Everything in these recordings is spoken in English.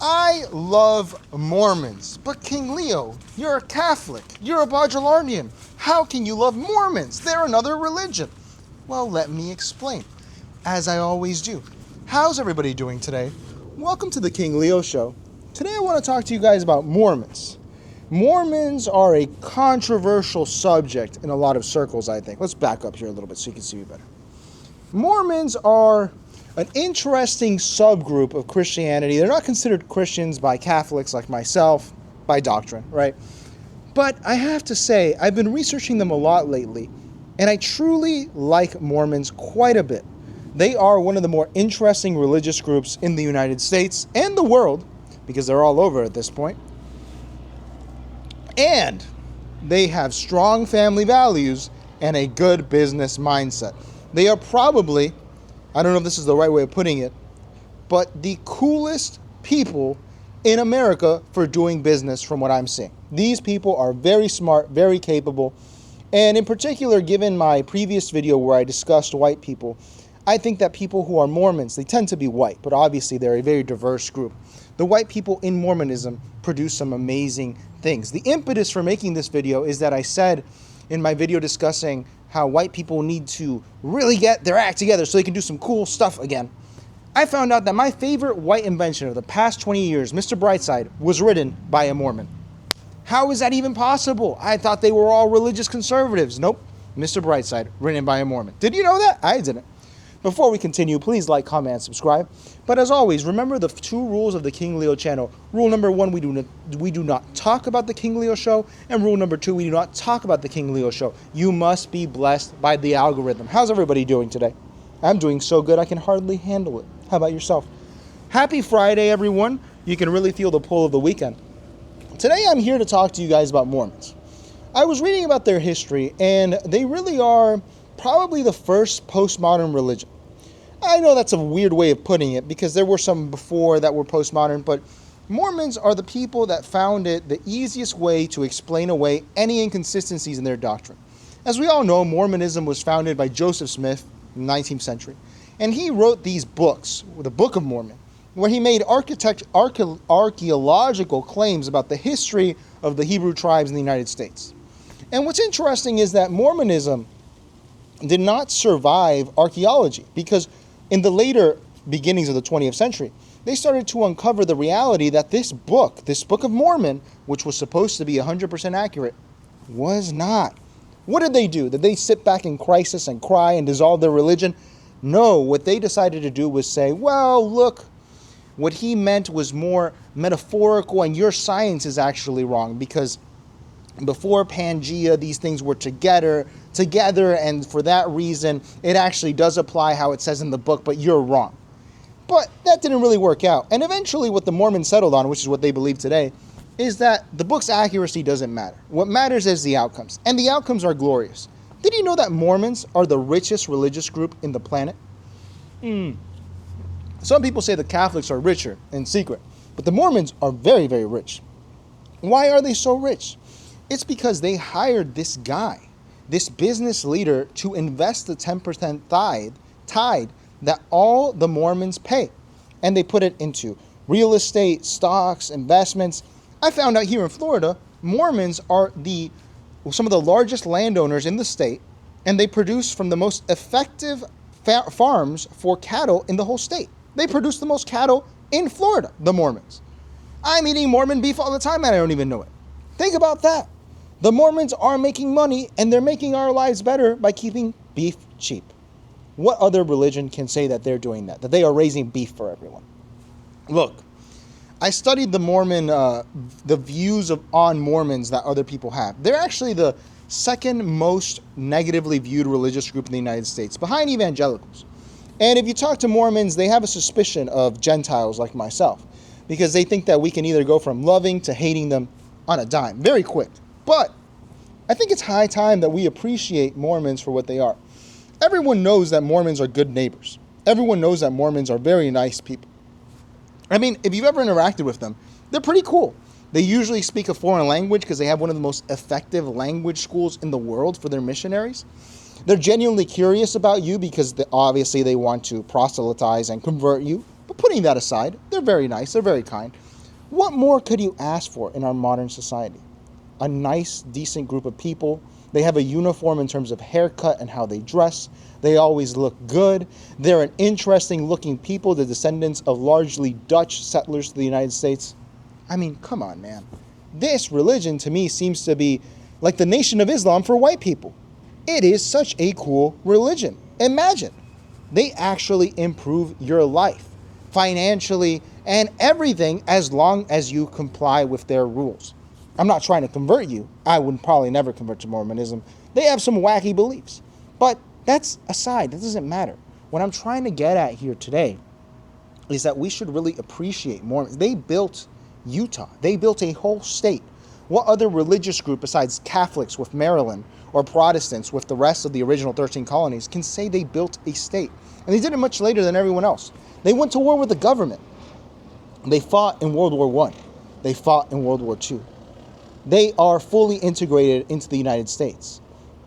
I love Mormons, but King Leo, you're a Catholic, you're a Bajalardian. How can you love Mormons? They're another religion. Well, let me explain, as I always do. How's everybody doing today? Welcome to the King Leo Show. Today I want to talk to you guys about Mormons. Mormons are a controversial subject in a lot of circles, I think. Let's back up here a little bit so you can see me better. Mormons are an interesting subgroup of Christianity. They're not considered Christians by Catholics like myself, by doctrine, right? But I have to say, I've been researching them a lot lately, and I truly like Mormons quite a bit. They are one of the more interesting religious groups in the United States and the world, because they're all over at this point. And they have strong family values and a good business mindset. They are probably, I don't know if this is the right way of putting it, but the coolest people in America for doing business from what I'm seeing. These people are very smart, very capable, and in particular, given my previous video where I discussed white people, I think that people who are Mormons, they tend to be white, but obviously they're a very diverse group. The white people in Mormonism produce some amazing things. The impetus for making this video is that I said in my video discussing how white people need to really get their act together so they can do some cool stuff again. I found out that my favorite white invention of the past 20 years, Mr. Brightside, was written by a Mormon. How is that even possible? I thought they were all religious conservatives. Nope, Mr. Brightside, written by a Mormon. Did you know that? I didn't. Before we continue, please like, comment, and subscribe. But as always, remember the 2 rules of the King Leo channel. Rule number 1, we do not talk about the King Leo show. And rule number 2, we do not talk about the King Leo show. You must be blessed by the algorithm. How's everybody doing today? I'm doing so good I can hardly handle it. How about yourself? Happy Friday, everyone. You can really feel the pull of the weekend. Today I'm here to talk to you guys about Mormons. I was reading about their history, and they really are probably the first postmodern religion. I know that's a weird way of putting it because there were some before that were postmodern, but Mormons are the people that found it the easiest way to explain away any inconsistencies in their doctrine. As we all know, Mormonism was founded by Joseph Smith in the 19th century, and he wrote these books, the Book of Mormon, where he made archaeological claims about the history of the Hebrew tribes in the United States. And what's interesting is that Mormonism did not survive archaeology because in the later beginnings of the 20th century, they started to uncover the reality that this Book of Mormon, which was supposed to be 100% accurate, was not. What did they do? Did they sit back in crisis and cry and dissolve their religion? No, what they decided to do was say, well, look, what he meant was more metaphorical and your science is actually wrong because before Pangea, these things were together, and for that reason, it actually does apply how it says in the book, but you're wrong. But that didn't really work out. And eventually what the Mormons settled on, which is what they believe today, is that the book's accuracy doesn't matter. What matters is the outcomes, and the outcomes are glorious. Did you know that Mormons are the richest religious group in the planet? Some people say the Catholics are richer in secret, but the Mormons are very, very rich. Why are they so rich? It's because they hired this guy, this business leader, to invest the 10% tithe that all the Mormons pay. And they put it into real estate, stocks, investments. I found out here in Florida, Mormons are some of the largest landowners in the state, and they produce from the most effective farms for cattle in the whole state. They produce the most cattle in Florida, the Mormons. I'm eating Mormon beef all the time and I don't even know it. Think about that. The Mormons are making money and they're making our lives better by keeping beef cheap. What other religion can say that they're doing that they are raising beef for everyone? Look, I studied the views on Mormons that other people have. They're actually the second most negatively viewed religious group in the United States, behind evangelicals. And if you talk to Mormons, they have a suspicion of Gentiles like myself, because they think that we can either go from loving to hating them on a dime, very quick. But I think it's high time that we appreciate Mormons for what they are. Everyone knows that Mormons are good neighbors. Everyone knows that Mormons are very nice people. I mean, if you've ever interacted with them, they're pretty cool. They usually speak a foreign language because they have one of the most effective language schools in the world for their missionaries. They're genuinely curious about you because obviously they want to proselytize and convert you. But But putting that aside, they're very nice, they're very kind. What more could you ask for in our modern society? A nice, decent group of people. They have a uniform in terms of haircut and how they dress. They always look good. They're an interesting looking people, the descendants of largely Dutch settlers to the United States. I mean, come on, man. This religion to me seems to be like the Nation of Islam for white people. It is such a cool religion. Imagine, they actually improve your life financially and everything as long as you comply with their rules. I'm not trying to convert you. I would probably never convert to Mormonism. They have some wacky beliefs. But that's aside. That doesn't matter. What I'm trying to get at here today is that we should really appreciate Mormons. They built Utah. They built a whole state. What other religious group besides Catholics with Maryland or Protestants with the rest of the original 13 colonies can say they built a state? And they did it much later than everyone else. They went to war with the government. They fought in World War I. They fought in World War II. They are fully integrated into the United States.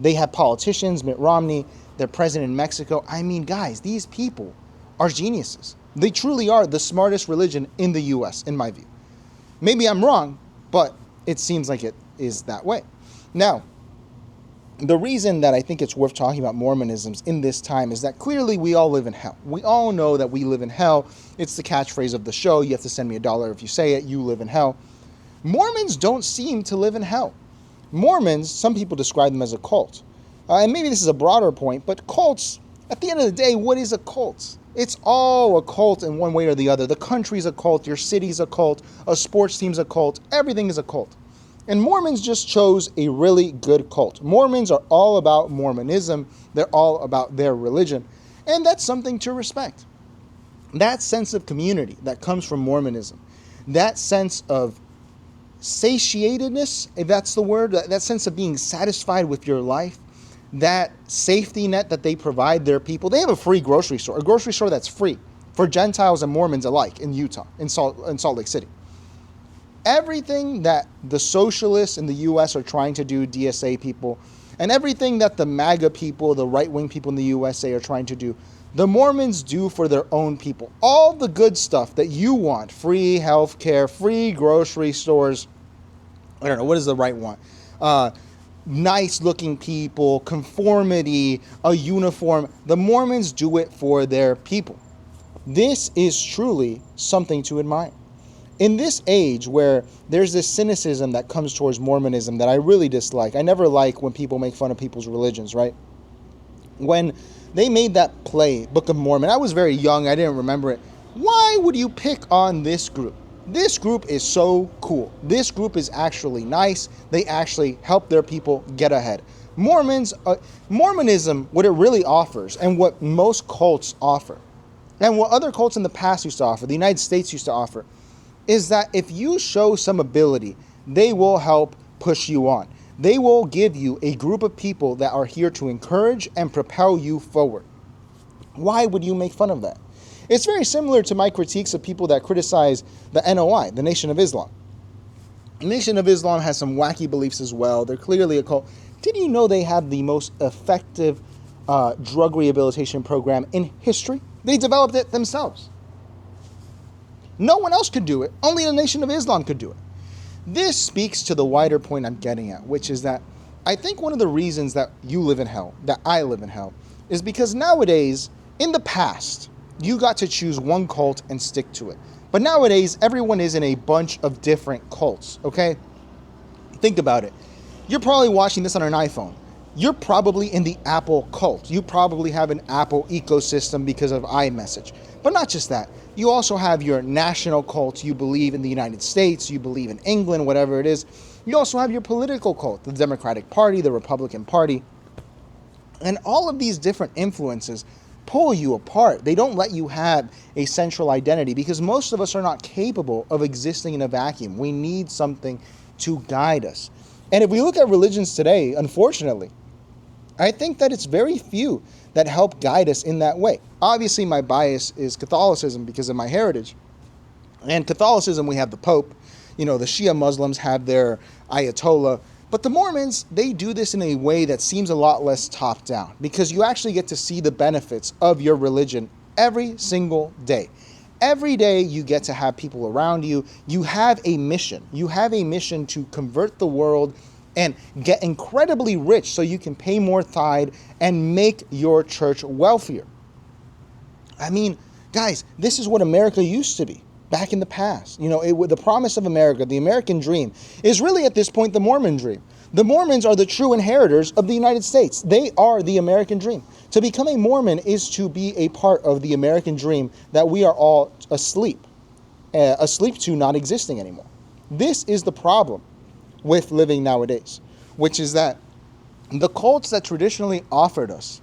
They have politicians, Mitt Romney, their president in Mexico. I mean, guys, these people are geniuses. They truly are the smartest religion in the U.S., in my view. Maybe I'm wrong, but it seems like it is that way. Now, the reason that I think it's worth talking about Mormonisms in this time is that clearly we all live in hell. We all know that we live in hell. It's the catchphrase of the show. You have to send me $1 if you say it. You live in hell. Mormons don't seem to live in hell. Mormons, some people describe them as a cult. And maybe this is a broader point, but cults, at the end of the day, what is a cult? It's all a cult in one way or the other. The country's a cult, your city's a cult, a sports team's a cult, everything is a cult. And Mormons just chose a really good cult. Mormons are all about Mormonism. They're all about their religion. And that's something to respect. That sense of community that comes from Mormonism, that sense of satiatedness, if that's the word, that sense of being satisfied with your life, that safety net that they provide their people. They have a free grocery store, a grocery store that's free for Gentiles and Mormons alike in Utah, in Salt Lake City. Everything that the socialists in the U.S. are trying to do, DSA people, and everything that the MAGA people, the right-wing people in the USA are trying to do, the Mormons do for their own people. All the good stuff that you want, free health care, free grocery stores, I don't know, what is the right one? Nice looking people, conformity, a uniform. The Mormons do it for their people. This is truly something to admire. In this age where there's this cynicism that comes towards Mormonism that I really dislike. I never like when people make fun of people's religions, right? When they made that play, Book of Mormon, I was very young, I didn't remember it. Why would you pick on this group? This group is so cool. This group is actually nice. They actually help their people get ahead. Mormonism, what it really offers, and what most cults offer, and what other cults in the past used to offer, the United States used to offer, is that if you show some ability, they will help push you on. They will give you a group of people that are here to encourage and propel you forward. Why would you make fun of that? It's very similar to my critiques of people that criticize the NOI, the Nation of Islam. The Nation of Islam has some wacky beliefs as well. They're clearly a cult. Did you know they have the most effective drug rehabilitation program in history? They developed it themselves. No one else could do it. Only the Nation of Islam could do it. This speaks to the wider point I'm getting at, which is that I think one of the reasons that you live in hell, that I live in hell, is because nowadays, in the past, you got to choose one cult and stick to it. But nowadays, everyone is in a bunch of different cults, okay? Think about it. You're probably watching this on an iPhone. You're probably in the Apple cult. You probably have an Apple ecosystem because of iMessage. But not just that. You also have your national cult. You believe in the United States. You believe in England, whatever it is. You also have your political cult, the Democratic Party, the Republican Party. And all of these different influences pull you apart. They don't let you have a central identity because most of us are not capable of existing in a vacuum. We need something to guide us. And if we look at religions today, unfortunately, I think that it's very few that help guide us in that way. Obviously, my bias is Catholicism because of my heritage. And Catholicism, we have the Pope. You know, the Shia Muslims have their Ayatollah. But the Mormons, they do this in a way that seems a lot less top down because you actually get to see the benefits of your religion every single day. Every day you get to have people around you. You have a mission. You have a mission to convert the world and get incredibly rich so you can pay more tithe and make your church wealthier. I mean, guys, this is what America used to be back in the past. The promise of America, the American dream, is really at this point the Mormon dream. The Mormons are the true inheritors of the United States. They are the American dream. To become a Mormon is to be a part of the American dream that we are all asleep to not existing anymore. This is the problem with living nowadays, which is that the cults that traditionally offered us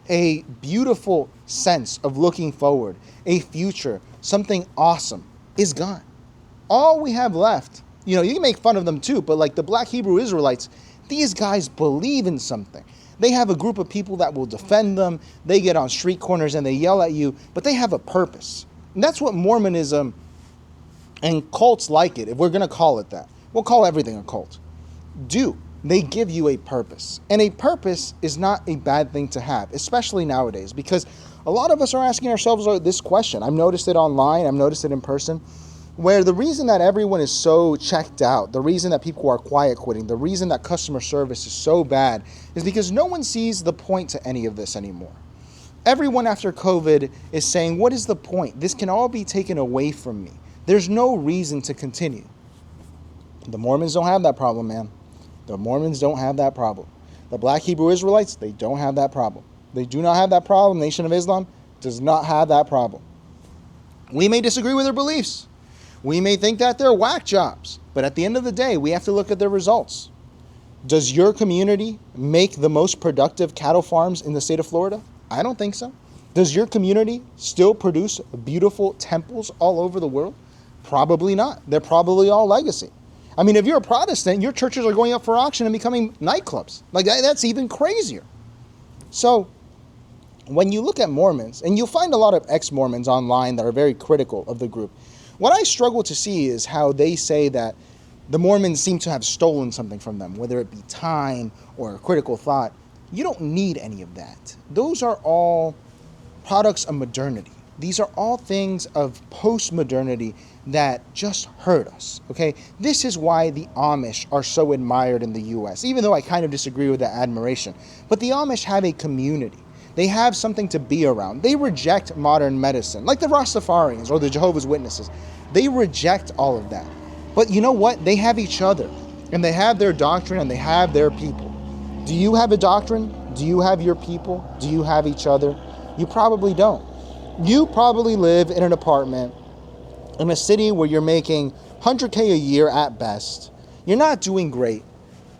a beautiful sense of looking forward, a future, something awesome, is gone. All we have left, you can make fun of them too, but like the Black Hebrew Israelites, these guys believe in something. They have a group of people that will defend them. They get on street corners and they yell at you, but they have a purpose. And that's what Mormonism and cults like it, if we're going to call it that. We'll call everything a cult. They give you a purpose. And a purpose is not a bad thing to have, especially nowadays, because a lot of us are asking ourselves this question. I've noticed it online, I've noticed it in person, where the reason that everyone is so checked out, the reason that people are quiet quitting, the reason that customer service is so bad is because no one sees the point to any of this anymore. Everyone after COVID is saying, what is the point? This can all be taken away from me. There's no reason to continue. The Mormons don't have that problem, man. The Mormons don't have that problem. The Black Hebrew Israelites, they don't have that problem. They do not have that problem. Nation of Islam does not have that problem. We may disagree with their beliefs. We may think that they're whack jobs. But at the end of the day, we have to look at their results. Does your community make the most productive cattle farms in the state of Florida? I don't think so. Does your community still produce beautiful temples all over the world? Probably not. They're probably all legacy. I mean, if you're a Protestant, your churches are going up for auction and becoming nightclubs. Like that's even crazier. So when you look at Mormons, and you'll find a lot of ex-Mormons online that are very critical of the group, what I struggle to see is how they say that the Mormons seem to have stolen something from them, whether it be time or critical thought. You don't need any of that. Those are all products of modernity. These are all things of post-modernity that just hurt us, okay? This is why the Amish are so admired in the U.S., even though I kind of disagree with that admiration. But the Amish have a community. They have something to be around. They reject modern medicine, like the Rastafarians or the Jehovah's Witnesses. They reject all of that. But you know what? They have each other, and they have their doctrine, and they have their people. Do you have a doctrine? Do you have your people? Do you have each other? You probably don't. You probably live in an apartment in a city where you're making $100K a year at best. You're not doing great.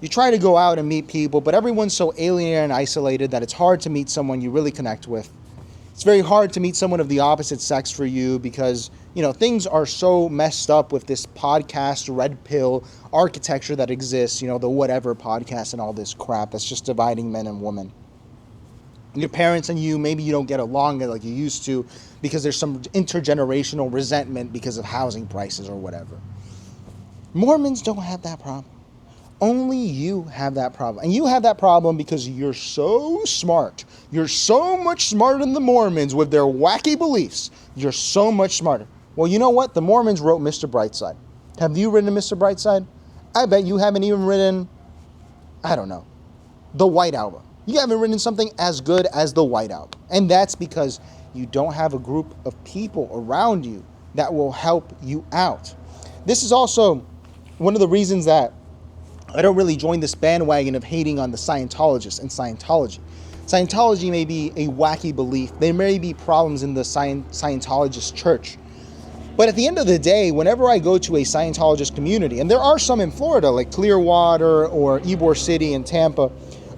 You try to go out and meet people, but everyone's so alienated and isolated that it's hard to meet someone you really connect with. It's very hard to meet someone of the opposite sex for you because, things are so messed up with this podcast, red pill architecture that exists, the whatever podcast and all this crap that's just dividing men and women. Your parents and you, maybe you don't get along like you used to because there's some intergenerational resentment because of housing prices or whatever. Mormons don't have that problem. Only you have that problem. And you have that problem because you're so smart. You're so much smarter than the Mormons with their wacky beliefs. You're so much smarter. Well, you know what? The Mormons wrote Mr. Brightside. Have you written Mr. Brightside? I bet you haven't even written, the White Album. You haven't written something as good as the White Album. And that's because you don't have a group of people around you that will help you out. This is also one of the reasons that I don't really join this bandwagon of hating on the Scientologists and Scientology. Scientology may be a wacky belief. There may be problems in the Scientologist church. But at the end of the day, whenever I go to a Scientologist community, and there are some in Florida, like Clearwater or Ybor City and Tampa,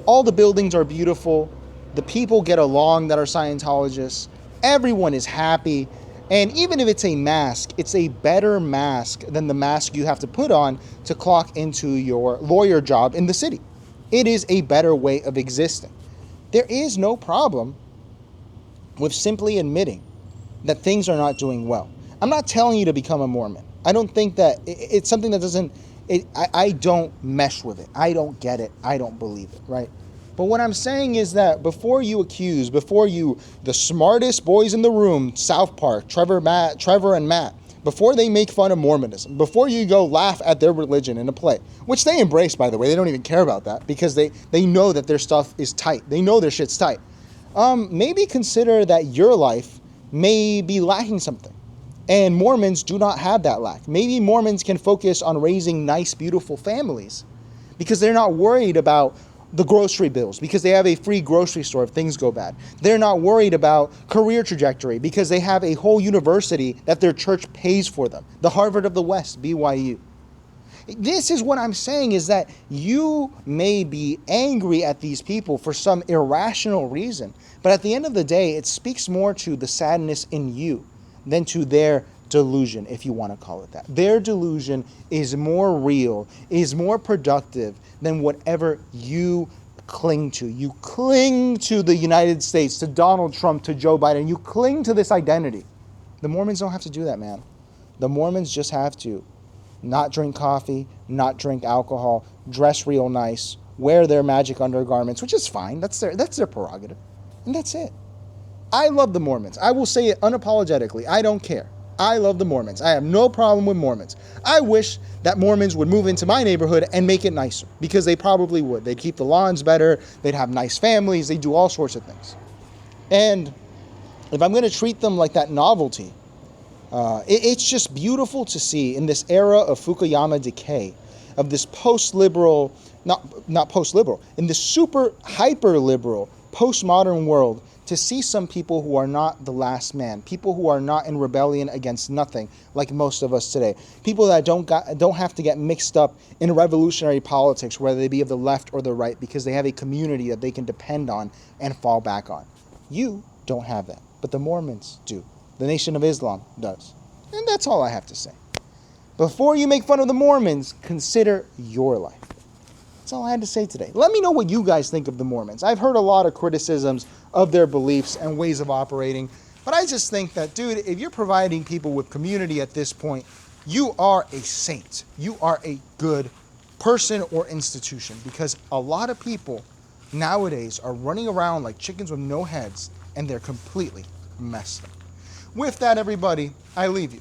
all the buildings are beautiful. The people get along that are Scientologists. Everyone is happy. And even if it's a mask, it's a better mask than the mask you have to put on to clock into your lawyer job in the city. It is a better way of existing. There is no problem with simply admitting that things are not doing well. I'm not telling you to become a Mormon. I don't think that it's something that I don't mesh with it. I don't get it. I don't believe it, right? But what I'm saying is that before you, the smartest boys in the room, South Park, Trevor and Matt, before they make fun of Mormonism, before you go laugh at their religion in a play, which they embrace, by the way, they don't even care about that because they know that their stuff is tight. They know their shit's tight. Maybe consider that your life may be lacking something. And Mormons do not have that lack. Maybe Mormons can focus on raising nice, beautiful families because they're not worried about the grocery bills because they have a free grocery store if things go bad. They're not worried about career trajectory because they have a whole university that their church pays for them. The Harvard of the West, BYU. This is what I'm saying, is that you may be angry at these people for some irrational reason, but at the end of the day, it speaks more to the sadness in you than to their delusion, if you want to call it that. Their delusion is more real, is more productive than whatever you cling to. You cling to the United States, to Donald Trump, to Joe Biden. You cling to this identity. The Mormons don't have to do that, man. The Mormons just have to not drink coffee, not drink alcohol, dress real nice, wear their magic undergarments, which is fine. That's their prerogative. And that's it. I love the Mormons. I will say it unapologetically. I don't care. I love the Mormons. I have no problem with Mormons. I wish that Mormons would move into my neighborhood and make it nicer, because they probably would. They'd keep the lawns better. They'd have nice families. They do all sorts of things. And if I'm going to treat them like that novelty, it's just beautiful to see in this era of Fukuyama decay, of this post-liberal, not post-liberal, in this super hyper-liberal, postmodern world, to see some people who are not the last man, people who are not in rebellion against nothing, like most of us today, people that don't have to get mixed up in revolutionary politics, whether they be of the left or the right, because they have a community that they can depend on and fall back on. You don't have that, but the Mormons do. The Nation of Islam does. And that's all I have to say. Before you make fun of the Mormons, consider your life. That's all I had to say today. Let me know what you guys think of the Mormons. I've heard a lot of criticisms of their beliefs and ways of operating, but I just think that, dude, if you're providing people with community at this point, you are a saint. You are a good person or institution, because a lot of people nowadays are running around like chickens with no heads, and they're completely messed up. With that, everybody, I leave you.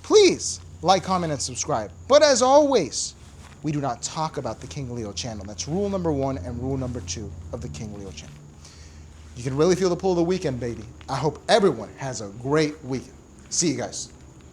Please like, comment, and subscribe. But as always, we do not talk about the King Leo channel. That's rule number 1 and rule number 2 of the King Leo channel. You can really feel the pull of the weekend, baby. I hope everyone has a great weekend. See you guys.